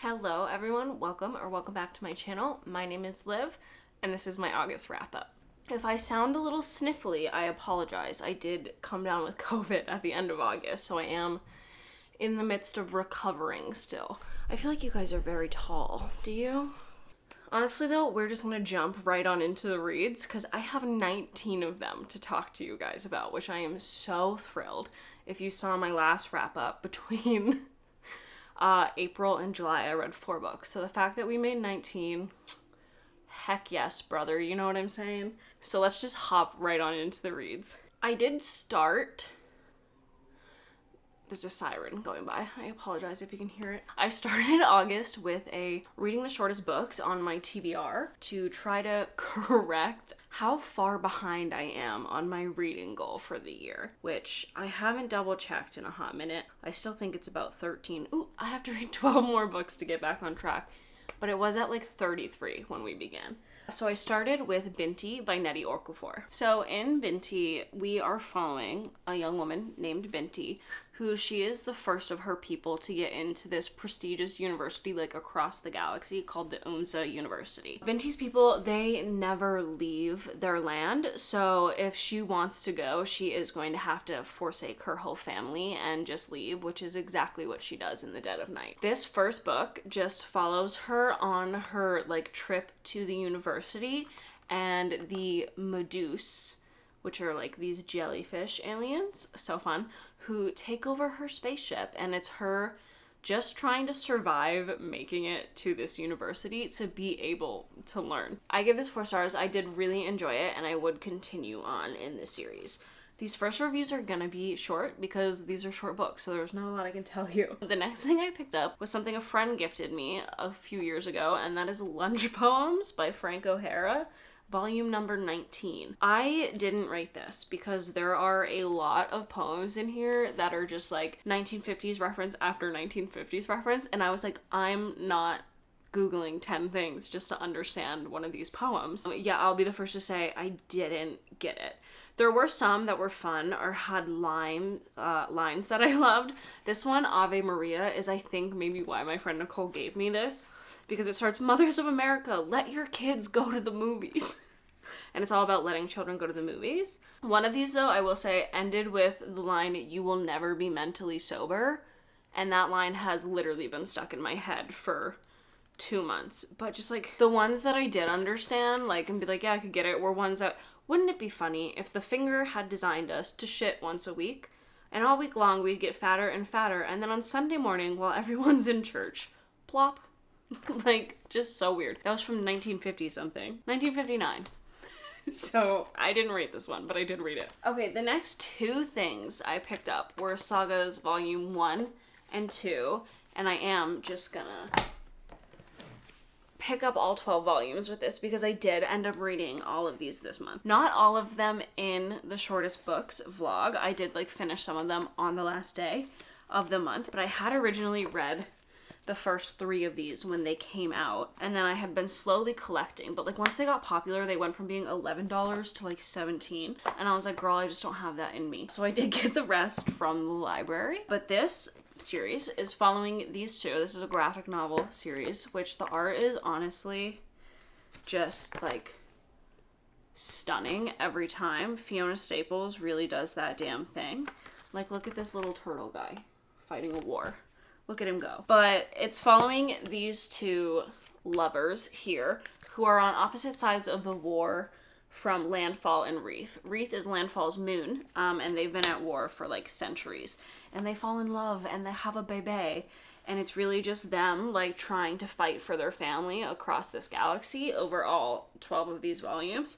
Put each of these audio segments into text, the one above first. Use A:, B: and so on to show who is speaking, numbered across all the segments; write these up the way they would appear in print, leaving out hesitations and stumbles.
A: Hello everyone, welcome back to my channel. My name is Liv, and this is my August wrap-up. If I sound a little sniffly, I apologize. I did come down with COVID at the end of August, so I am in the midst of recovering still. I feel like you guys are very tall. Do you? Honestly though, we're just gonna jump right on into the reads because I have 19 of them to talk to you guys about, which I am so thrilled. If you saw my last wrap-up between April and July, I read 4 books. So the fact that we made 19, heck yes, brother, you know what I'm saying? So let's just hop right on into the reads. I did start... There's a siren going by. I apologize if you can hear it. I started August with reading the shortest books on my TBR to try to correct how far behind I am on my reading goal for the year, which I haven't double checked in a hot minute. I still think it's about 13. Ooh, I have to read 12 more books to get back on track, but it was at like 33 when we began. So I started with Binti by Nnedi Okorafor. So in Binti, we are following a young woman named Binti, who she is the first of her people to get into this prestigious university like across the galaxy called the UMSA University. Binti's people, they never leave their land, so if she wants to go, she is going to have to forsake her whole family and just leave, which is exactly what she does in the dead of night. This first book just follows her on her like trip to the university and the Medusa, which are like these jellyfish aliens, so fun, who take over her spaceship, and it's her just trying to survive making it to this university to be able to learn. I give this 4 stars. I did really enjoy it, and I would continue on in this series. These first reviews are gonna be short because these are short books, so there's not a lot I can tell you. The next thing I picked up was something a friend gifted me a few years ago, and that is Lunch Poems by Frank O'Hara. Volume number 19. I didn't rate this because there are a lot of poems in here that are just like 1950s reference after 1950s reference, and I was like, I'm not Googling 10 things just to understand one of these poems. Yeah, I'll be the first to say I didn't get it. There were some that were fun or had lines that I loved. This one, Ave Maria, is I think maybe why my friend Nicole gave me this, because it starts, Mothers of America, let your kids go to the movies. And it's all about letting children go to the movies. One of these, though, I will say, ended with the line, you will never be mentally sober. And that line has literally been stuck in my head for 2 months. But just, like, the ones that I did understand, like, and be like, yeah, I could get it, were ones that, wouldn't it be funny if the finger had designed us to shit once a week, and all week long we'd get fatter and fatter, and then on Sunday morning, while everyone's in church, plop. Like, just so weird. That was from 1950 something. 1959. So I didn't rate this one, but I did read it. Okay, the next 2 things I picked up were Sagas Volume 1 and 2, and I am just gonna pick up all 12 volumes with this because I did end up reading all of these this month. Not all of them in the shortest books vlog. I did like finish some of them on the last day of the month, but I had originally read the first 3 of these when they came out, and then I had been slowly collecting, but like once they got popular, they went from being $11 to like $17, and I was like, girl, I just don't have that in me. So I did get the rest from the library, but this series is following these 2. This is a graphic novel series, which the art is honestly just like stunning every time. Fiona Staples really does that damn thing. Like, look at this little turtle guy fighting a war. Look at him go. But it's following these 2 lovers here who are on opposite sides of the war from Landfall and Wreath. Wreath is Landfall's moon, and they've been at war for like centuries. And they fall in love and they have a baby. And it's really just them like trying to fight for their family across this galaxy over all 12 of these volumes.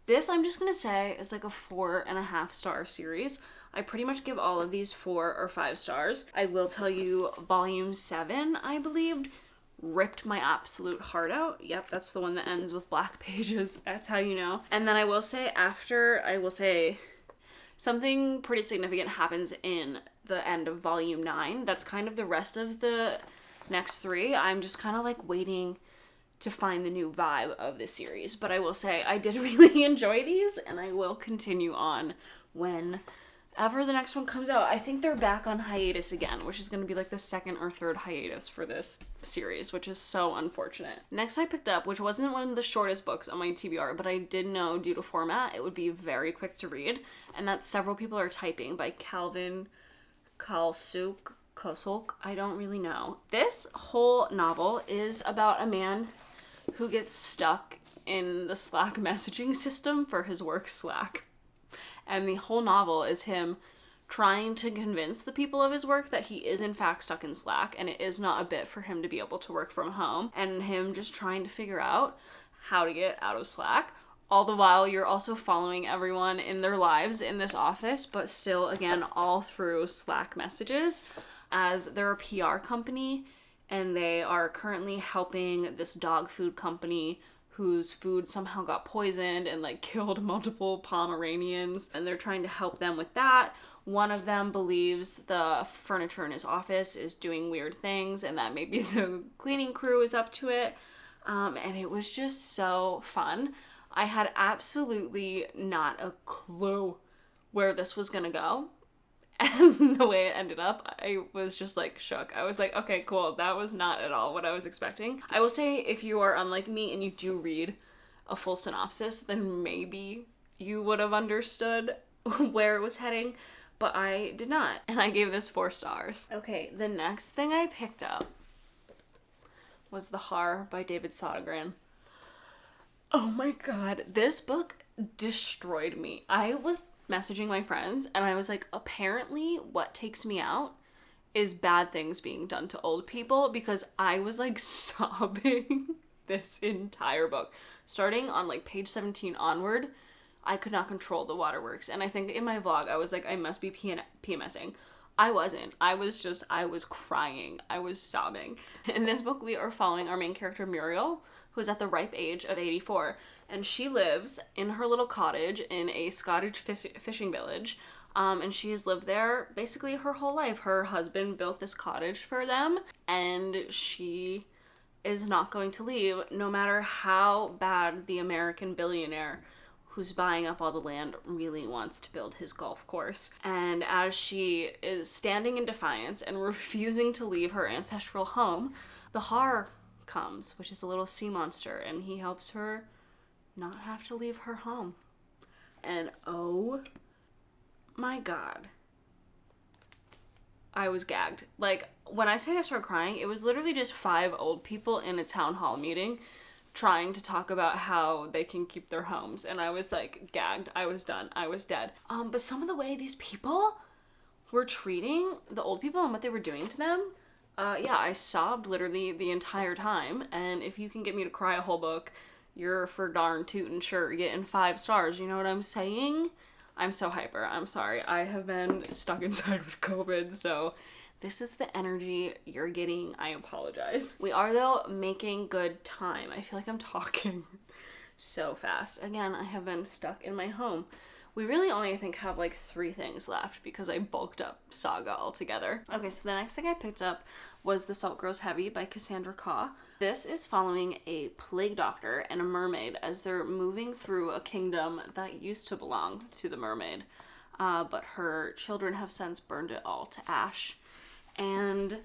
A: This, I'm just gonna say, is like a 4.5 star series. I pretty much give all of these 4 or 5 stars. I will tell you, volume 7, I believed, ripped my absolute heart out. Yep, that's the one that ends with black pages. That's how you know. And then I will say something pretty significant happens in the end of volume 9. That's kind of the rest of the next 3. I'm just kind of like waiting to find the new vibe of this series. But I will say I did really enjoy these, and I will continue on when ever the next one comes out. I think they're back on hiatus again, which is going to be like the second or third hiatus for this series, which is so unfortunate. Next I picked up, which wasn't one of the shortest books on my TBR, but I did know due to format it would be very quick to read, and that's Several People Are Typing by Calvin Kalsuk. I don't really know. This whole novel is about a man who gets stuck in the Slack messaging system for his work Slack. And the whole novel is him trying to convince the people of his work that he is in fact stuck in Slack and it is not a bit for him to be able to work from home, and him just trying to figure out how to get out of Slack. All the while you're also following everyone in their lives in this office, but still, again, all through Slack messages, as they're a PR company and they are currently helping this dog food company whose food somehow got poisoned and like killed multiple Pomeranians, and they're trying to help them with that. One of them believes the furniture in his office is doing weird things and that maybe the cleaning crew is up to it. And it was just so fun. I had absolutely not a clue where this was gonna go. And the way it ended up, I was just like shook. I was like, okay, cool. That was not at all what I was expecting. I will say, if you are unlike me and you do read a full synopsis, then maybe you would have understood where it was heading, but I did not. And I gave this 4 stars. Okay, the next thing I picked up was The Har by David Sodergren. Oh my god, this book destroyed me. I was messaging my friends and I was like, apparently what takes me out is bad things being done to old people, because I was like sobbing this entire book. Starting on like page 17 onward, I could not control the waterworks. And I think in my vlog I was like, I must be PMSing. I wasn't. I was crying. I was sobbing. In this book we are following our main character Muriel, who is at the ripe age of 84, and she lives in her little cottage in a Scottish fishing village, and she has lived there basically her whole life. Her husband built this cottage for them, and she is not going to leave, no matter how bad the American billionaire who's buying up all the land really wants to build his golf course. And as she is standing in defiance and refusing to leave her ancestral home, the Har comes, which is a little sea monster, and he helps her not have to leave her home. And oh my god, I was gagged. Like, when I say I started crying, it was literally just 5 old people in a town hall meeting trying to talk about how they can keep their homes, and I was like gagged. I was done. I was dead. But some of the way these people were treating the old people and what they were doing to them, yeah, I sobbed literally the entire time. And if you can get me to cry a whole book, you're for darn tootin' sure getting 5 stars. You know what I'm saying? I'm so hyper. I'm sorry. I have been stuck inside with COVID, so this is the energy you're getting. I apologize. We are, though, making good time. I feel like I'm talking so fast. Again, I have been stuck in my home. We really only, I think, have like 3 things left because I bulked up Saga altogether. Okay, so the next thing I picked up was The Salt Grows Heavy by Cassandra Khaw. This is following a plague doctor and a mermaid as they're moving through a kingdom that used to belong to the mermaid, but her children have since burned it all to ash. And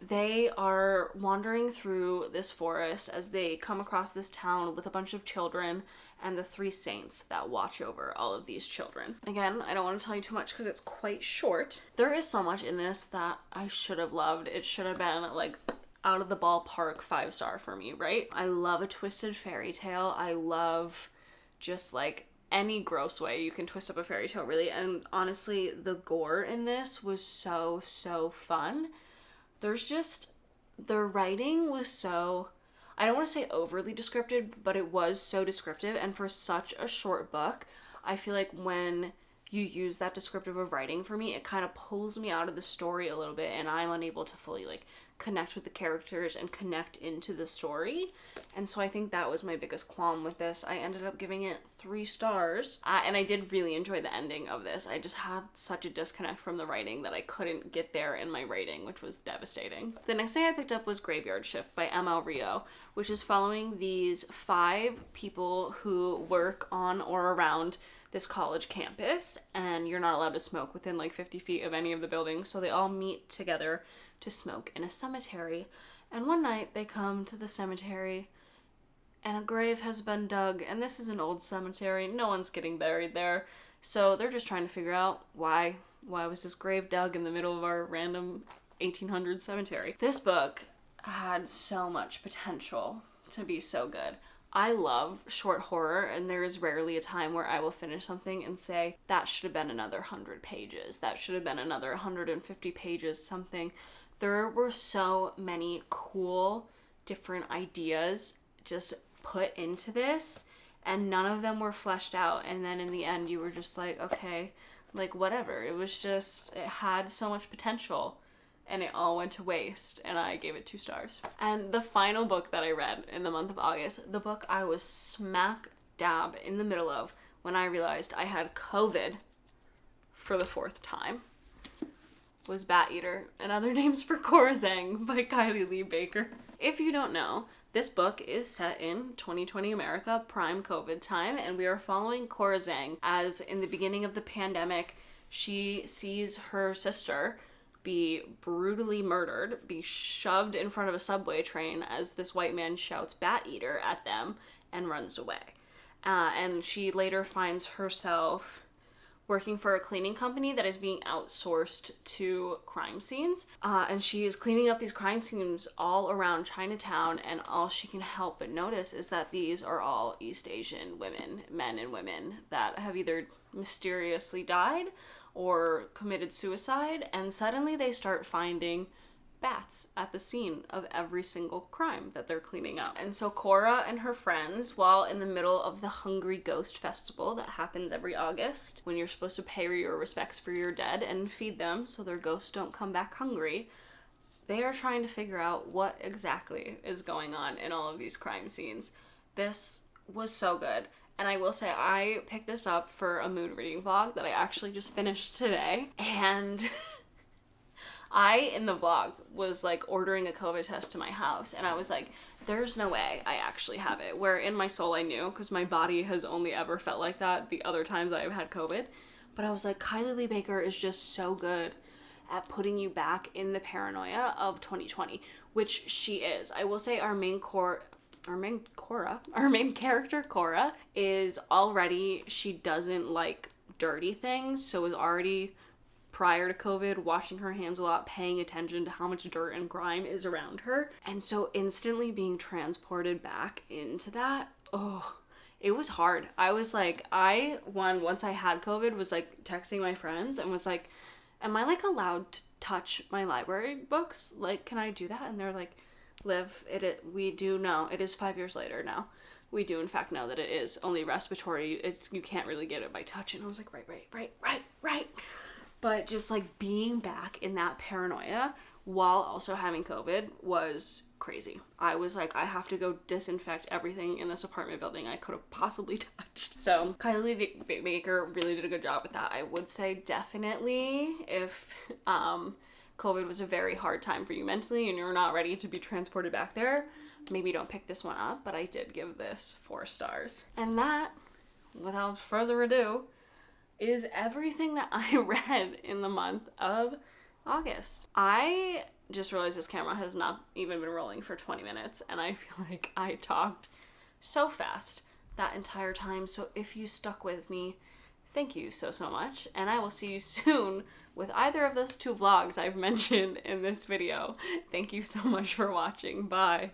A: they are wandering through this forest as they come across this town with a bunch of children and the 3 saints that watch over all of these children. Again, I don't want to tell you too much because it's quite short. There is so much in this that I should have loved. It should have been like out of the ballpark 5-star for me, right? I love a twisted fairy tale. I love just like any gross way you can twist up a fairy tale, really. And honestly, the gore in this was so fun. There's just, the writing was so, I don't want to say overly descriptive, but it was so descriptive. And for such a short book, I feel like when you use that descriptive of writing for me, it kind of pulls me out of the story a little bit and I'm unable to fully like connect with the characters and connect into the story. And so I think that was my biggest qualm with this. I ended up giving it 3 stars. And I did really enjoy the ending of this. I just had such a disconnect from the writing that I couldn't get there in my rating, which was devastating. The next thing I picked up was Graveyard Shift by M.L. Rio, which is following these 5 people who work on or around this college campus, and you're not allowed to smoke within like 50 feet of any of the buildings, so they all meet together to smoke in a cemetery. And one night they come to the cemetery and a grave has been dug, and this is an old cemetery, no one's getting buried there, so they're just trying to figure out why was this grave dug in the middle of our random 1800s cemetery. This book had so much potential to be so good. I love short horror, and there is rarely a time where I will finish something and say, that should have been another 100 pages, that should have been another 150 pages, something. There were so many cool, different ideas just put into this, and none of them were fleshed out, and then in the end you were just like, okay, like whatever. It was just, it had so much potential, and it all went to waste, and I gave it 2 stars. And the final book that I read in the month of August, the book I was smack dab in the middle of when I realized I had COVID for the 4th time, was Bat Eater and Other Names for Corazang by Kylie Lee Baker. If you don't know, this book is set in 2020 America, prime COVID time, and we are following Corazang as in the beginning of the pandemic, she sees her sister be brutally murdered, be shoved in front of a subway train as this white man shouts Bat Eater at them and runs away. And she later finds herself working for a cleaning company that is being outsourced to crime scenes. And she is cleaning up these crime scenes all around Chinatown, and all she can help but notice is that these are all East Asian women, men and women, that have either mysteriously died or committed suicide, and suddenly they start finding bats at the scene of every single crime that they're cleaning up. And so Cora and her friends, while in the middle of the Hungry Ghost Festival that happens every August, when you're supposed to pay your respects for your dead and feed them so their ghosts don't come back hungry, they are trying to figure out what exactly is going on in all of these crime scenes. This was so good. And I will say, I picked this up for a mood reading vlog that I actually just finished today. And I, in the vlog, was like ordering a COVID test to my house. And I was like, there's no way I actually have it. Where in my soul I knew, because my body has only ever felt like that the other times I've had COVID. But I was like, Kylie Lee Baker is just so good at putting you back in the paranoia of 2020, which she is. I will say our main character, Cora, is already, she doesn't like dirty things, so is already, prior to COVID, washing her hands a lot, paying attention to how much dirt and grime is around her. And so instantly being transported back into that, it was hard. I was like, once I had COVID, was like texting my friends and was like, am I like allowed to touch my library books? Like, can I do that? And they're like, Liv, we do know, it is 5 years later now. We do in fact know that it is only respiratory. You can't really get it by touch. And I was like, right. But just like being back in that paranoia while also having COVID was crazy. I was like, I have to go disinfect everything in this apartment building I could have possibly touched. So Kylie Lee Baker really did a good job with that. I would say definitely if COVID was a very hard time for you mentally and you're not ready to be transported back there, maybe don't pick this one up, but I did give this 4 stars. And that, without further ado, is everything that I read in the month of August. I just realized this camera has not even been rolling for 20 minutes, and I feel like I talked so fast that entire time. So if you stuck with me, thank you so much, and I will see you soon with either of those 2 vlogs I've mentioned in this video. Thank you so much for watching. Bye.